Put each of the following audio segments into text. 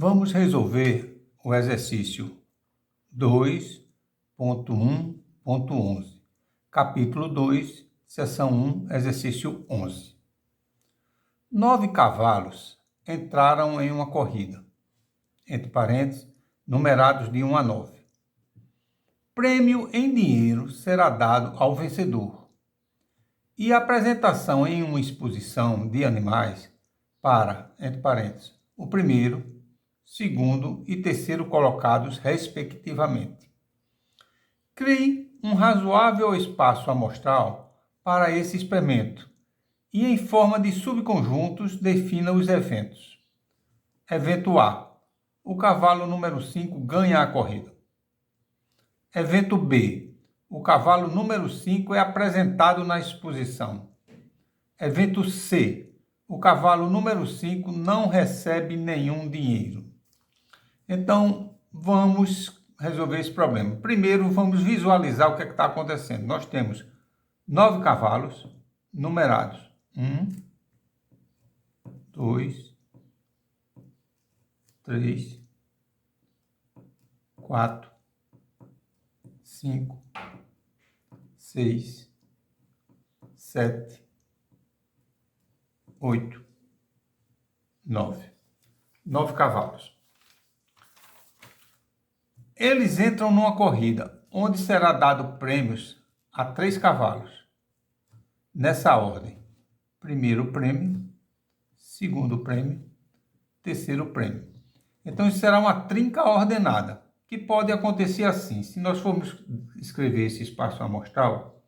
Vamos resolver o exercício 2.1.11, capítulo 2, seção 1, exercício 11. 9 cavalos entraram em uma corrida, entre parênteses, numerados de 1 a 9. Prêmio em dinheiro será dado ao vencedor. E a apresentação em uma exposição de animais para, entre parênteses, o primeiro, segundo e terceiro colocados, respectivamente. Crie um razoável espaço amostral para esse experimento e, em forma de subconjuntos, defina os eventos. Evento A. O cavalo número 5 ganha a corrida. Evento B. O cavalo número 5 é apresentado na exposição. Evento C. O cavalo número 5 não recebe nenhum dinheiro. Então, vamos resolver esse problema. Primeiro, vamos visualizar o que está acontecendo. Nós temos 9 cavalos numerados. 1, 2, 3, 4, 5, 6, 7, 8, 9. 9 cavalos. Eles entram numa corrida, onde será dado prêmios a 3 cavalos. Nessa ordem. Primeiro prêmio, segundo prêmio, terceiro prêmio. Então, isso será uma trinca ordenada, que pode acontecer assim. Se nós formos escrever esse espaço amostral,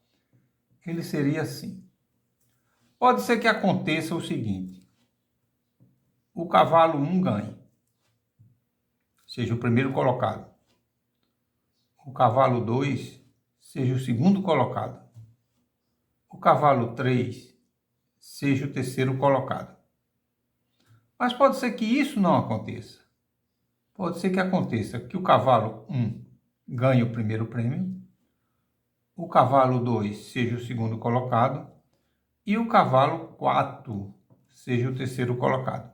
ele seria assim. Pode ser que aconteça o seguinte: o cavalo 1 ganhe, seja o primeiro colocado. O cavalo 2 seja o segundo colocado. O cavalo 3 seja o terceiro colocado. Mas pode ser que isso não aconteça. Pode ser que aconteça que o cavalo 1 ganhe o primeiro prêmio, o cavalo 2 seja o segundo colocado e o cavalo 4 seja o terceiro colocado.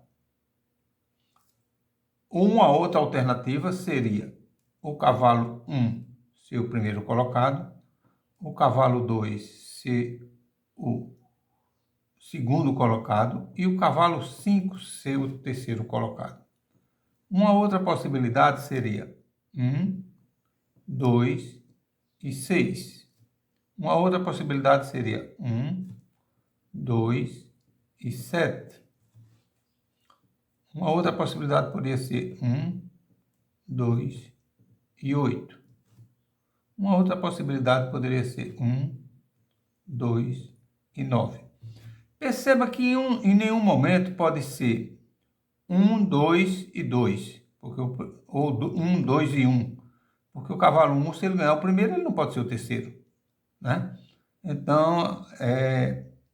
Uma outra alternativa seria o cavalo 1 ser o primeiro colocado, o cavalo 2 ser o segundo colocado e o cavalo 5 ser o terceiro colocado. Uma outra possibilidade seria 1, 2 e 6. Uma outra possibilidade seria 1, 2 e 7. Uma outra possibilidade poderia ser 1, 2 e 8. Uma outra possibilidade poderia ser 1, 2 e 9. Perceba que em nenhum momento pode ser 1, 2 e 2, ou 1, 2 e 1, porque o cavalo 1, se ele ganhar o primeiro, ele não pode ser o terceiro, né? Então,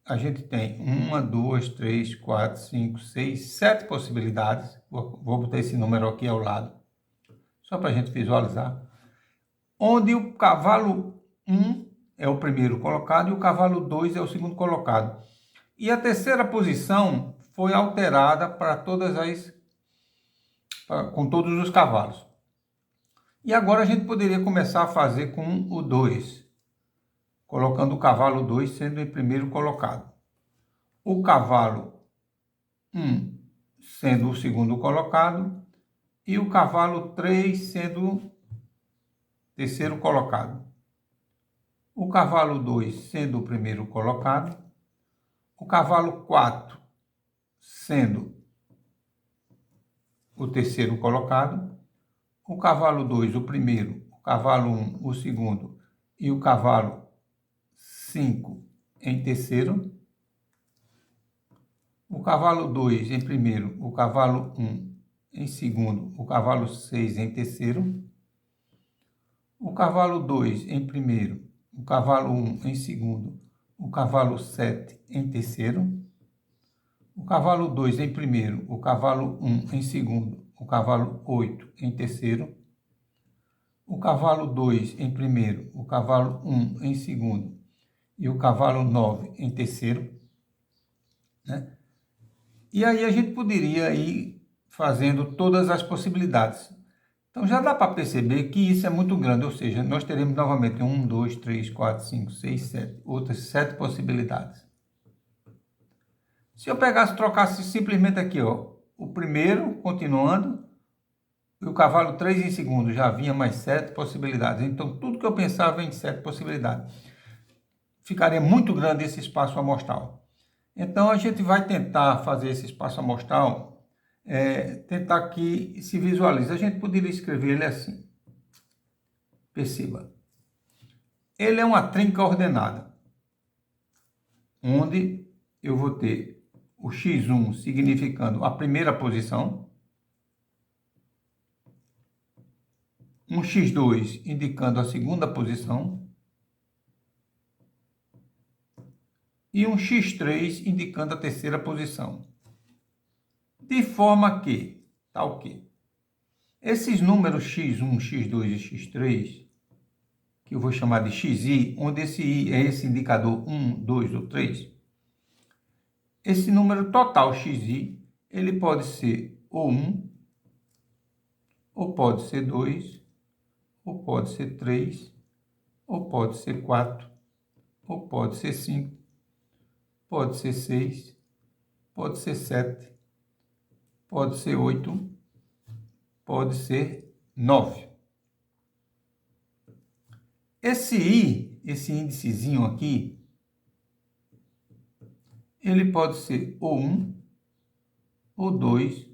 a gente tem 1, 2, 3, 4, 5, 6, 7 possibilidades. Vou botar esse número aqui ao lado, só para a gente visualizar, onde o cavalo 1 é o primeiro colocado e o cavalo 2 é o segundo colocado. E a terceira posição foi alterada com todos os cavalos. E agora a gente poderia começar a fazer com o 2, colocando o cavalo 2 sendo em primeiro colocado. O cavalo 1 sendo o segundo colocado e o cavalo 3 sendo o terceiro colocado. O cavalo 2 sendo o primeiro colocado. O cavalo 4 sendo o terceiro colocado. O cavalo 2 o primeiro, o cavalo 1 o segundo e o cavalo 5 em terceiro. O cavalo 2 em primeiro, o cavalo 1 em segundo, o cavalo 6 em terceiro. O cavalo 2 em primeiro, o cavalo 1 em segundo, o cavalo 7 em terceiro. O cavalo 2 em primeiro, o cavalo 1 em segundo, o cavalo 8 em terceiro. O cavalo 2 em primeiro, o cavalo 1 em segundo e o cavalo 9 em terceiro, né? E aí a gente poderia ir fazendo todas as possibilidades. Então já dá para perceber que isso é muito grande, ou seja, nós teremos novamente 1, 2, 3, 4, 5, 6, 7, outras 7 possibilidades. Se eu pegasse e trocasse simplesmente aqui, ó, o primeiro, continuando, e o cavalo 3 em segundo, já vinha mais 7 possibilidades. Então, tudo que eu pensava em 7 possibilidades. Ficaria muito grande esse espaço amostral. Então, a gente vai tentar fazer esse espaço amostral, tentar que se visualize. A gente poderia escrever ele assim. Perceba. Ele é uma trinca ordenada, onde eu vou ter o x1 significando a primeira posição, um x2 indicando a segunda posição e um x3 indicando a terceira posição. De forma que, tal que, esses números x1, x2 e x3, que eu vou chamar de xi, onde esse i é esse indicador 1, 2 ou 3, esse número total xi, ele pode ser ou 1, ou pode ser 2, ou pode ser 3, ou pode ser 4, ou pode ser 5, pode ser 6, pode ser 7, pode ser 8, pode ser 9. Esse i, esse índicezinho aqui, ele pode ser ou 1, ou 2,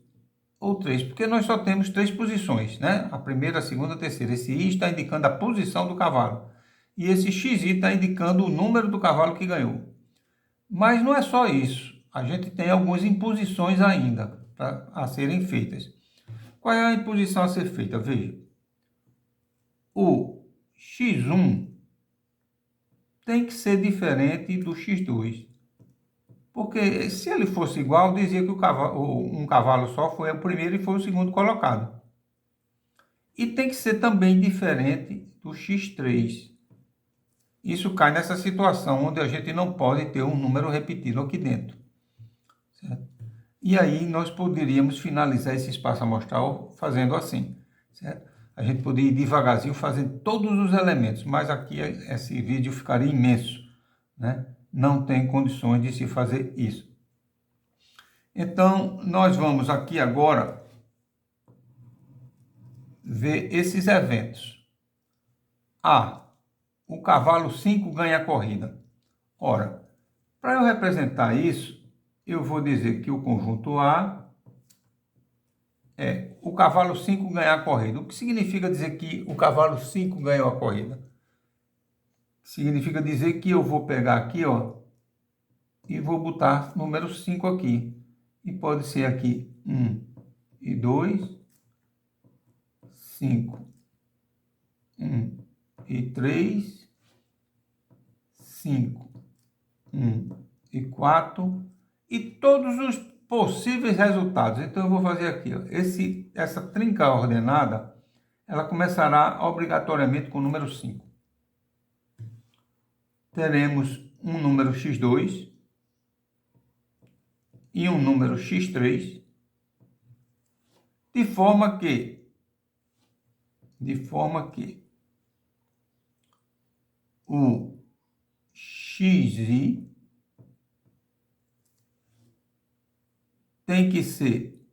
ou 3, porque nós só temos 3 posições, né? A primeira, a segunda, a terceira. Esse i está indicando a posição do cavalo. E esse xi está indicando o número do cavalo que ganhou. Mas não é só isso. A gente tem algumas imposições ainda a serem feitas. Qual é a imposição a ser feita? Veja. O x1 tem que ser diferente do x2. Porque se ele fosse igual, dizia que um cavalo só foi o primeiro e foi o segundo colocado. E tem que ser também diferente do x3. Isso cai nessa situação onde a gente não pode ter um número repetido aqui dentro. Certo? E aí nós poderíamos finalizar esse espaço amostral fazendo assim. Certo? A gente poderia ir devagarzinho fazendo todos os elementos, mas aqui esse vídeo ficaria imenso, né? Não tem condições de se fazer isso. Então, nós vamos aqui agora ver esses eventos. A. O cavalo 5 ganha a corrida. Ora, para eu representar isso, eu vou dizer que o conjunto A é o cavalo 5 ganhar a corrida. O que significa dizer que o cavalo 5 ganhou a corrida? Significa dizer que eu vou pegar aqui, ó, e vou botar número 5 aqui. E pode ser aqui 1 e 2, 5, 1 e 3, 5, 1 e 4, e todos os possíveis resultados. Então, eu vou fazer aqui, ó, essa trinca ordenada, ela começará obrigatoriamente com o número 5. Teremos um número x2 e um número x3, de forma que o xi tem que ser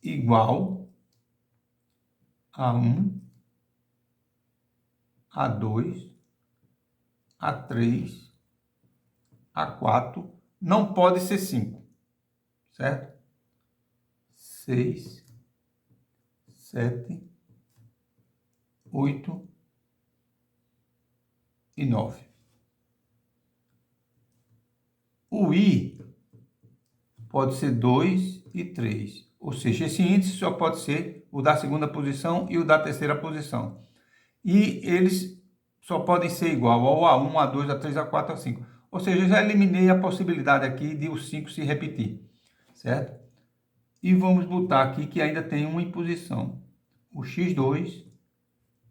igual a 1, a 2, a 3, a 4, não pode ser 5, certo? 6, 7, 8 e 9. O i pode ser 2 e 3, ou seja, esse índice só pode ser o da segunda posição e o da terceira posição. E eles só podem ser igual ao A1, A2, A3, A4, A5. Ou seja, eu já eliminei a possibilidade aqui de o 5 se repetir, certo? E vamos botar aqui que ainda tem uma imposição. O x2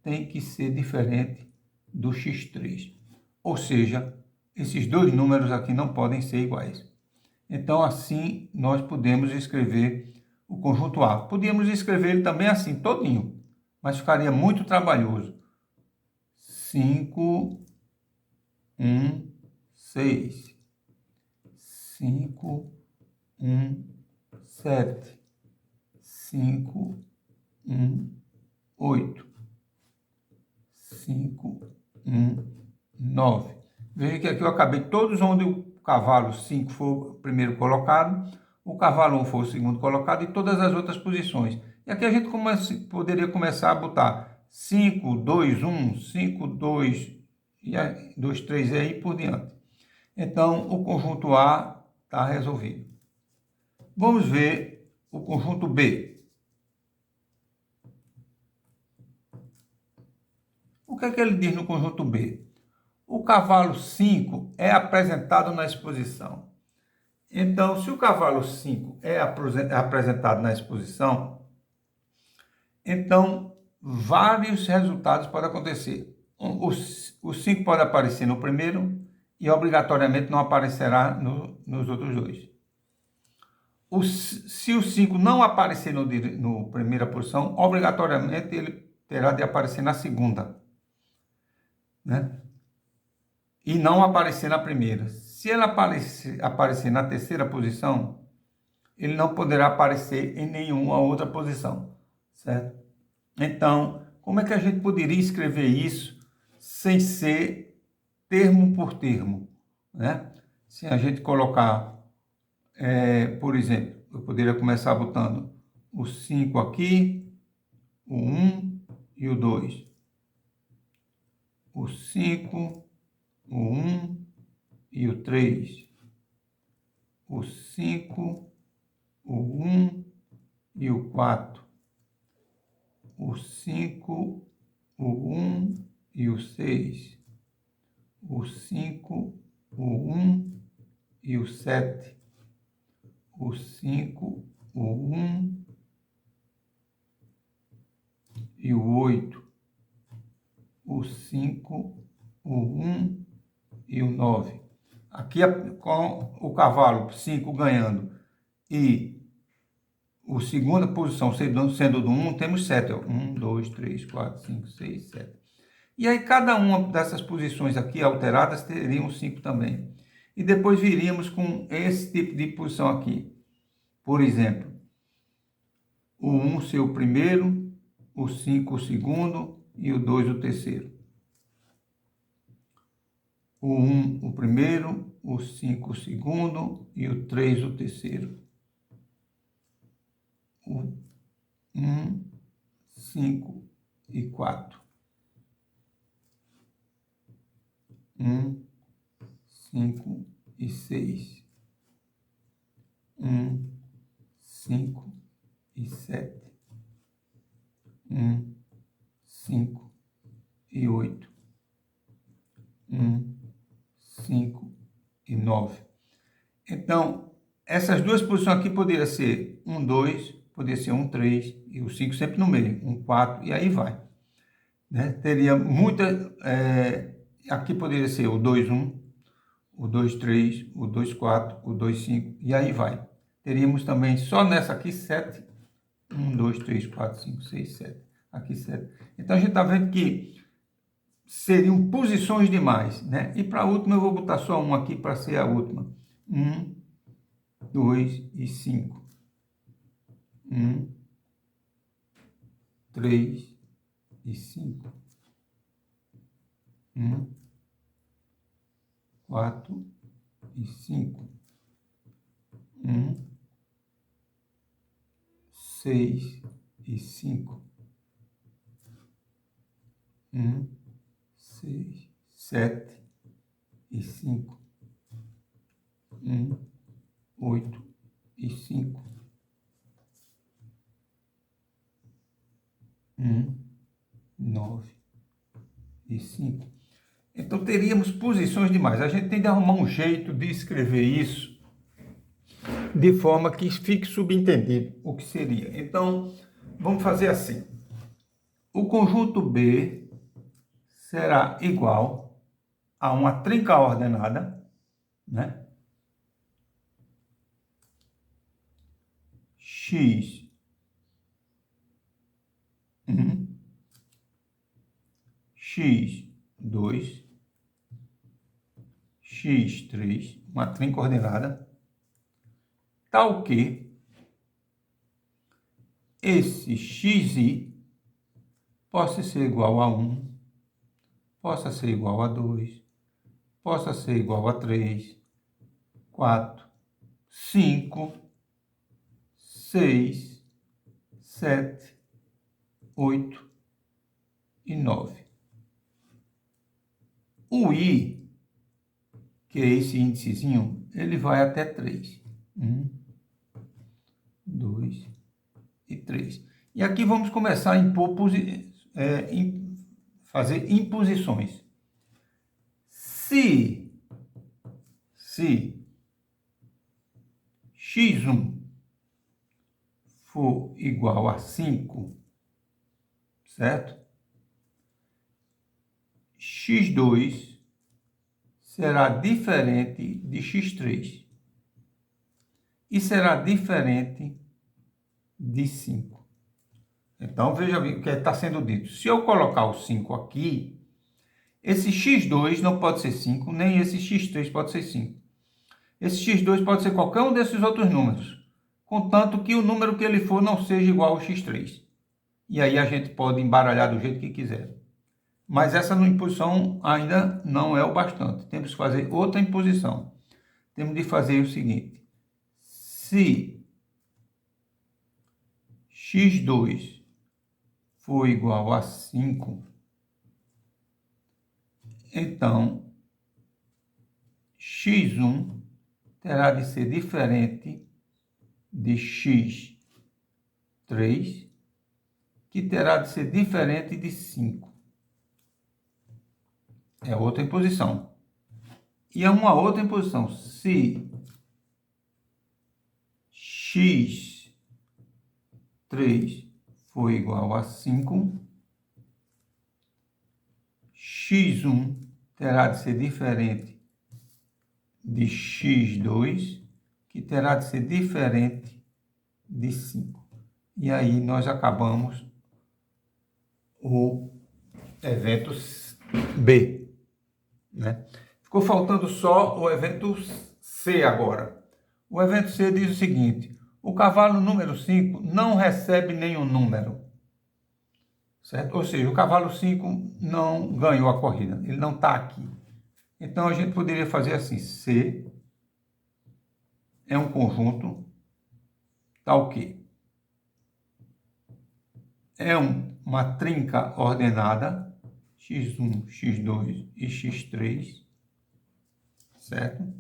tem que ser diferente do x3. Ou seja, esses dois números aqui não podem ser iguais. Então, assim, nós podemos escrever o conjunto A. Podíamos escrever ele também assim, todinho, mas ficaria muito trabalhoso. 5, 1, 6. 5, 1, 7. 5, 1, 8. 5, 1, 9. Veja que aqui eu acabei todos onde o cavalo 5 for o primeiro colocado, o cavalo 1 for o segundo colocado e todas as outras posições. E aqui a gente poderia começar a botar 5, 2, 1, 5, 2, 2, 3 e aí por diante. Então, o conjunto A está resolvido. Vamos ver o conjunto B. O que é que ele diz no conjunto B? O cavalo 5 é apresentado na exposição. Então, se o cavalo 5 é apresentado na exposição, então vários resultados podem acontecer. O 5 pode aparecer no primeiro e obrigatoriamente não aparecerá nos outros dois. Se o 5 não aparecer no primeira posição, obrigatoriamente ele terá de aparecer na segunda, né? E não aparecer na primeira. Se ele aparecer na terceira posição, ele não poderá aparecer em nenhuma outra posição, certo? Então, como é que a gente poderia escrever isso sem ser termo por termo, né? Se a gente colocar, por exemplo, eu poderia começar botando o 5 aqui, o 1 e o 2. O 5, o 1 e o 3. O 5, o 1 e o 4. O 5, o 1 e o 6. O 5, o 1 e o 7. O 5, o 1 e o 8. O 5, o 1 e o 9. Aqui, com o cavalo 5 ganhando e a segunda posição sendo do 1, temos 7. 1, 2, 3, 4, 5, 6, 7. E aí, cada uma dessas posições aqui alteradas teriam 5 também. E depois viríamos com esse tipo de posição aqui. Por exemplo, o 1 ser o primeiro, o 5 o segundo e o 2 o terceiro. O 1 o primeiro, o 5 o segundo e o 3 o terceiro. O 1, 5 e 4. 1, 5 e 6. 1, 5 e 7. 1, 5 e 8. 1, 5 e 9. Então, essas duas posições aqui poderiam ser 1, 2, poderia ser 1, 3 e o 5 sempre no meio, 1, 4 e aí vai, né? Teria muita, aqui poderia ser o 2, 1, o 2, 3, o 2, 4, o 2, 5 e aí vai. Teríamos também só nessa aqui 7, 1, 2, 3, 4, 5, 6, 7, aqui 7. Então a gente está vendo que seriam posições demais, né? E para a última eu vou botar só um aqui para ser a última. 1, 2 e 5. 1, 3 e 5. 1, 4 e 5. 1, 6 e 5. 1, 6, 7 e 5. 1, 8 e 5. 1, 9 e 5. Então teríamos posições demais. A gente tem de arrumar um jeito de escrever isso de forma que fique subentendido o que seria. Então, vamos fazer assim. O conjunto B será igual a uma trinca ordenada, né? x1, x2, x3, uma trinca ordenada, tal que esse xi possa ser igual a 1, possa ser igual a 2, possa ser igual a 3, 4, 5, 6, 7, 8 e 9. O i, que é esse índicezinho, ele vai até 3. 1, 2 e 3. E aqui vamos começar a impor fazer imposições. Se x1 for igual a 5, certo? x2 será diferente de x3 e será diferente de 5. Então, veja o que está sendo dito. Se eu colocar o 5 aqui, esse x2 não pode ser 5, nem esse x3 pode ser 5. Esse x2 pode ser qualquer um desses outros números, contanto que o número que ele for não seja igual ao x3. E aí a gente pode embaralhar do jeito que quiser. Mas essa imposição ainda não é o bastante. Temos que fazer outra imposição. Temos de fazer o seguinte. Se x2 for igual a 5, então x1 terá de ser diferente de x3, que terá de ser diferente de 5. É outra imposição. E é uma outra imposição. Se x3 for igual a 5, x1 terá de ser diferente de x2, que terá de ser diferente de 5. E aí nós acabamos o evento B, né? Ficou faltando só o evento C agora. O evento C diz o seguinte: o cavalo número 5 não recebe nenhum número, certo? Ou seja, o cavalo 5 não ganhou a corrida, ele não está aqui. Então a gente poderia fazer assim: C é um conjunto tal que é uma trinca ordenada, x1, x2 e x3, certo?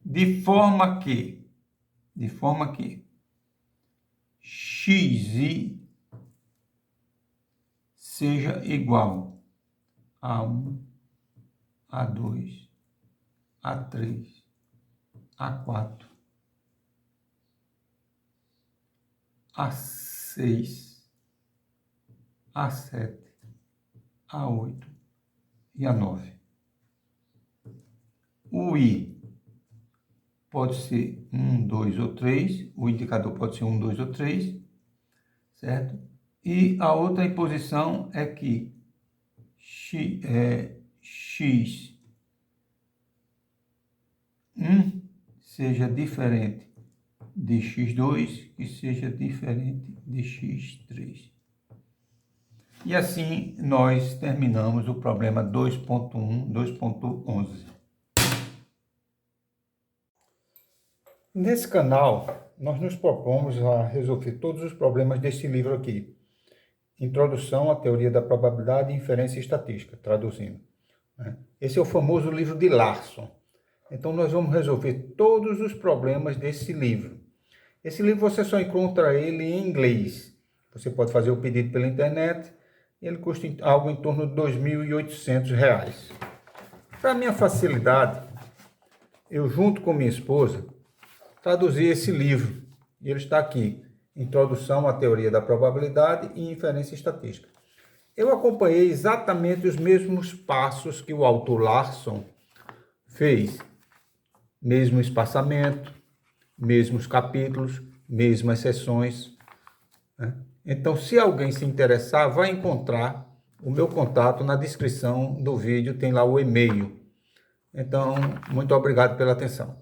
De forma que xi seja igual a 1, a 2, a 3, a 4, a 6, a 7, a 8 e a 9. O i pode ser 1, 2 ou 3, o indicador pode ser 1, 2 ou 3, certo? E a outra imposição é que x1 seja diferente de x2, que seja diferente de x3. E assim nós terminamos o problema 2.1, 2.11. Nesse canal, nós nos propomos a resolver todos os problemas desse livro aqui. Introdução à Teoria da Probabilidade, Inferência e Estatística, traduzindo. Esse é o famoso livro de Larson. Então nós vamos resolver todos os problemas desse livro. Esse livro você só encontra ele em inglês. Você pode fazer o pedido pela internet. Ele custa algo em torno de R$ 2.800. Para minha facilidade, eu junto com minha esposa traduzi esse livro. E ele está aqui, Introdução à Teoria da Probabilidade e Inferência Estatística. Eu acompanhei exatamente os mesmos passos que o autor Larson fez. Mesmo espaçamento, mesmos capítulos, mesmo as sessões, né? Então, se alguém se interessar, vai encontrar o meu contato na descrição do vídeo, tem lá o e-mail. Então, muito obrigado pela atenção.